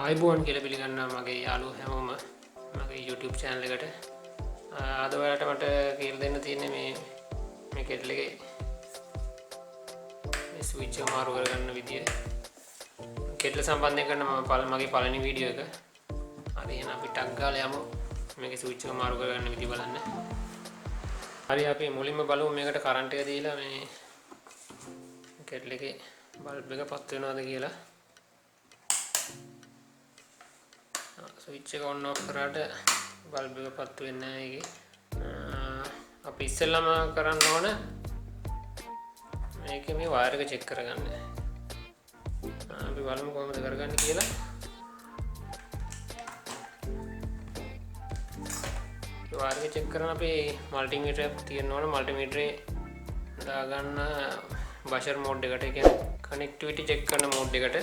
ආයිබෝන් කියලා පිළිගන්නවා මගේ යාළුවෝ හැමෝම මගේ YouTube channel එකට. අද ඔයාලට මට කියලා දෙන්න තියෙන්නේ මේ කෙටල් එකේ මේ ස්විච් එක මාරු කරගන්න විදිය. කෙටල් සම්බන්ධයෙන් කරන මගේ පළවෙනි වීඩියෝ එක. හරි එහෙනම් අපි ටක් ගාලා යමු මේකේ ස්විච් එක මාරු කරගන්න විදිය බලන්න. හරි අපි මුලින්ම බලමු මේකට කරන්ට් එක දීලා මේ කෙටල් එකේ බල්බ් එක පත් වෙනවද කියලා. ස්විච් එක ඔන් ඔෆ් කරාට බල්බ් එක පත් වෙන්නේ නැහැ ඒකේ. අපි ඉස්සෙල්ලාම කරන්න ඕන මේකේ මේ වයර් එක චෙක් කරගන්න. අපි බලමු කොහොමද කරගන්නේ කියලා. වයර් එක චෙක් කරන අපි මල්ටිමීටර් එක තියෙන්න ඕන. මල්ටිමීටරේ දාගන්න බෂර් මෝඩ් එකට, ඒ කියන්නේ කනෙක්ටිවිටි චෙක් කරන මෝඩ් එකට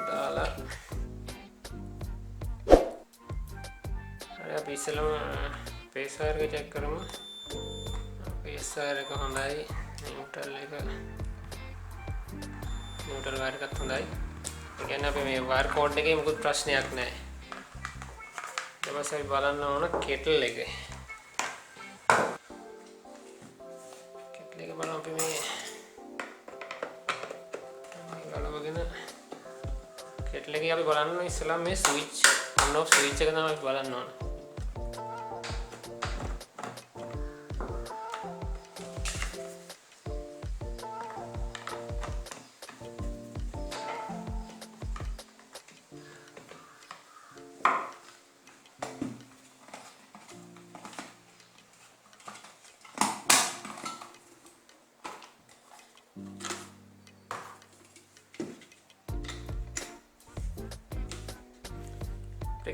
දාලා අපි ඉස්සෙල්ලාම පේස් වයර් එක චෙක් කරමු. පේස් වයර් එක හොඳයි, නියුට්‍රල් වයර් එකත් හොඳයි. ඒ කියන්නේ අපි මේ වයර් කෝඩ් එකේ මොකුත් ප්‍රශ්නයක් නැහැ. ඊට පස්සේ අපි බලන්න ඕන කෙටල් එක. කෙටල් එක බලමු අපි මේ ගලවගෙන කෙටල් එකේ අපි බලන්න ඉස්සෙල්ලාම මේ ස්විච් ඔන් ඔෆ් ස්විච් එක තමයි අපි බලන්න ඕන.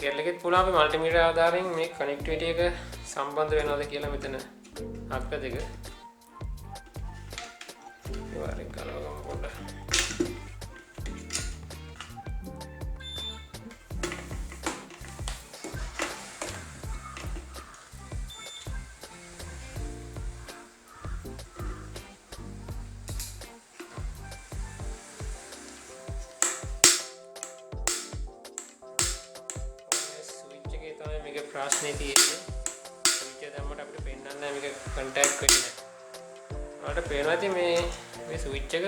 කෙටල් එකෙත් පුළුවන් අපි මල්ටිමීටර් ආධාරයෙන් මේ කනෙක්ටිවිටි එක සම්බන්ධ වෙනවද කියලා මෙතන අක්ක දෙක ඒවාරින් ගලවගමු පොඩ්ඩක්. ප්‍රශ්නේ තියෙන්නේ ස්විච් එක දැම්මට අපිට පෙන්වන්නේ නැහැ මේක කන්ටැක්ට් වෙන්නේ නැහැ. ඔයාලට පේනවා ඉතින් මේ ස්විච් එක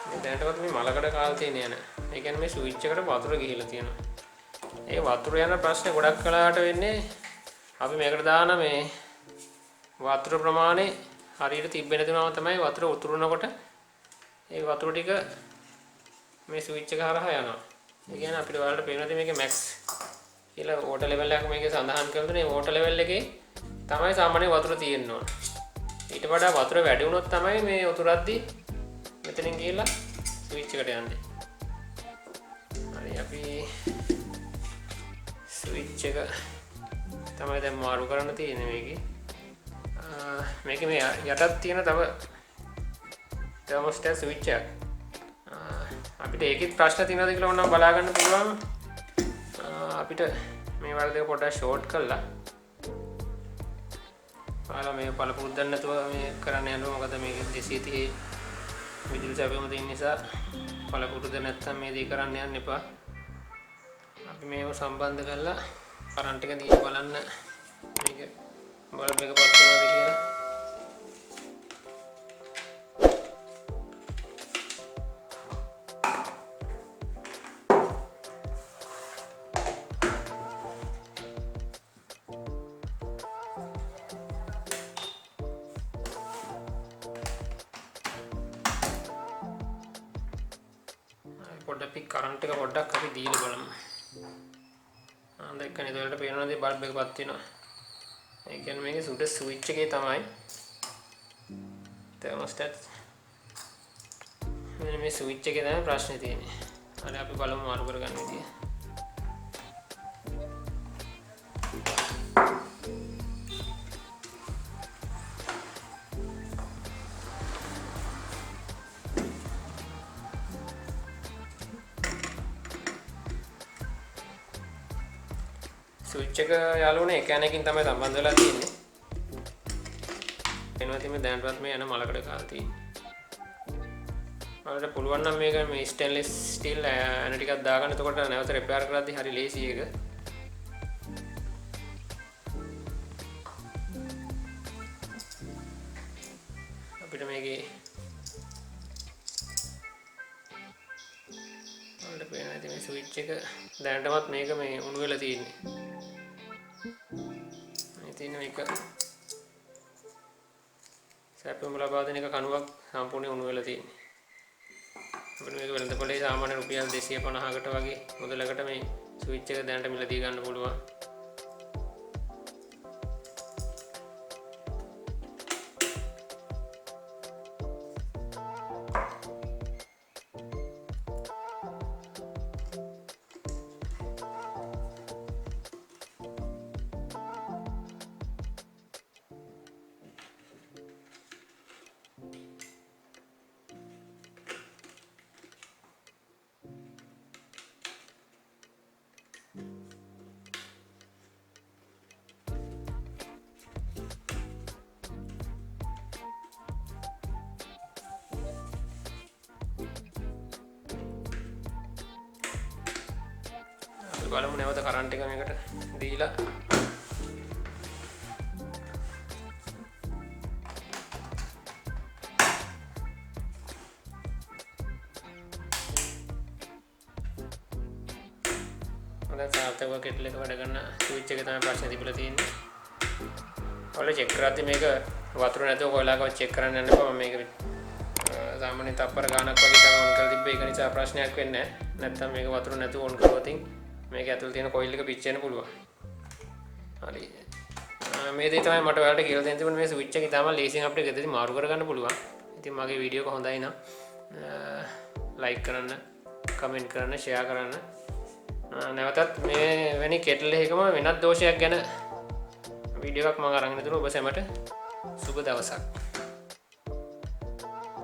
මේ දැනටවත් මේ මලකඩ කාලා තියෙන යන. ඒ කියන්නේ මේ ස්විච් එකට වතුර ගිහිලා තියෙනවා. ඒ වතුර යන ප්‍රශ්නේ ගොඩක් කලාවට වෙන්නේ අපි මේකට දාන මේ වතුර ප්‍රමාණය හරියට තිබෙන්නේ නැතුනම තමයි වතුර උතුරනකොට ඒ වතුර ටික මේ ස්විච් එක හරහා යනවා. ඒ කියන්නේ අපිට ඔයාලට පේනවා ඉතින් මේකේ මැක්ස් කියලා වෝටර් ලෙවල් එකක් මේකේ සඳහන් කරලා තියෙනවා. වෝටර් ලෙවල් එකේ තමයි සාමාන්‍ය වතුර තියෙන්න ඕන. ඊට වඩා වතුර වැඩි වුණොත් තමයි මේ උතුරද්දි මෙතනින් ගිහලා ස්විච් එකට යන්නේ. හරි අපි ස්විච් එක තමයි දැන් මාරු කරන්න තියෙන්නේ මේකේ. මේකේ මේ යටත් තියෙන තව thermostat ස්විච් එකක්. අපිට ඒකෙත් ප්‍රශ්න තියෙනවද කියලා ඕනනම් බලා ගන්න පුළුවන්. අපිට මේ වයර් දෙක පොඩ්ඩක් ෂෝට් කරලා පාලා මේ පළපුරුද්දක් නැතුව මේ කරන්න යනවා. මොකද මේක 230 විදුලි සැපයීම තියෙන නිසා පළපුරුද්ද නැත්තම් මේ දේ කරන්න යන්න එපා. අපි මේව සම්බන්ධ කරලා කරන්ට් එක දීලා බලන්න මේක බල්බ් එක පත් වෙනවද කියලා. පොඩ්ඩක් අපි කරන්ට් එක පොඩ්ඩක් අපි දීලා බලමු. දැක්කනේ එතකොට පේනවද බල්බ් එක පත් වෙනවා. ඒ කියන්නේ මේකේ සුඩ ස්විච් එකේ තමයි thermostat මේ ස්විච් එකේ තමයි ප්‍රශ්නේ තියෙන්නේ. හරි අපි බලමු මාරු කරගන්න විදිය. ස්විච් එක යාළුවනේ එක යනකින් තමයි සම්බන්ධ වෙලා තියෙන්නේ. එනවා ඉතින් මේ දැනටවත් මේ යන මලකඩ කාලා තියෙන්නේ. ඔයාලට පුළුවන් නම් මේක මේ ස්ටේන්ලස් ස්ටිල් ඇන ටිකක් දාගන්න. එතකොට නැවත රිපෙයාර් කරද්දී හරි ලේසි ඒක. අපිට මේකේ ඔයාලට පේනවා ඉතින් මේ ස්විච් එක දැනටමත් මේක මේ උණු වෙලා තියෙන්නේ. මේ තියෙන මේක සැපෙම ලබා දෙන එක කණුවක් සම්පූර්ණයෙන් උණු වෙලා තියෙන්නේ. අපිට මේක වෙළඳපොලේ සාමාන්‍ය රුපියල් 250කට වගේ මුදලකට මේ ස්විච් එක දැනට මිලදී ගන්න පුළුවන්. බලමු නැවත කරන්ට් එක මේකට දීලා දැන් සාර්ථකව කෙටල් එක වැඩ ගන්න ස්විච් එක තමයි ප්‍රශ්නේ තිබිලා තියෙන්නේ. ඔයාලා චෙක් කරද්දී මේක වතුර නැතුව කොයිලාකවත් චෙක් කරන්න යන්න එපා. මම මේක සාමාන්‍ය තප්පර ගානක් වගේ තමයි ඔන් කරලා තිබ්බේ. ඒක නිසා ප්‍රශ්නයක් වෙන්නේ නැහැ. නැත්තම් මේක වතුර නැතුව ඔන් කළොත් මේක ඇතුළේ තියෙන කොයිල් එක පිච්චෙන්න පුළුවන්. හරි. මේ දේ තමයි මට ඔයාලට කියලා දෙන්න තිබුණේ. මේ ස්විච් එක ඉතාලම ලේසියෙන් අපිට ගෙදරදී මාරු කරගන්න පුළුවන්. ඉතින් මගේ වීඩියෝ එක හොඳයි නම් ලයික් කරන්න, කමෙන්ට් කරන්න, ෂෙයා කරන්න. නැවතත් මේ වැනි කෙටල් එකකම වෙනත් දෝෂයක් ගැන වීඩියෝ එකක් මම අරගෙන ඉදිරිය ඔබ සැමට සුබ දවසක්.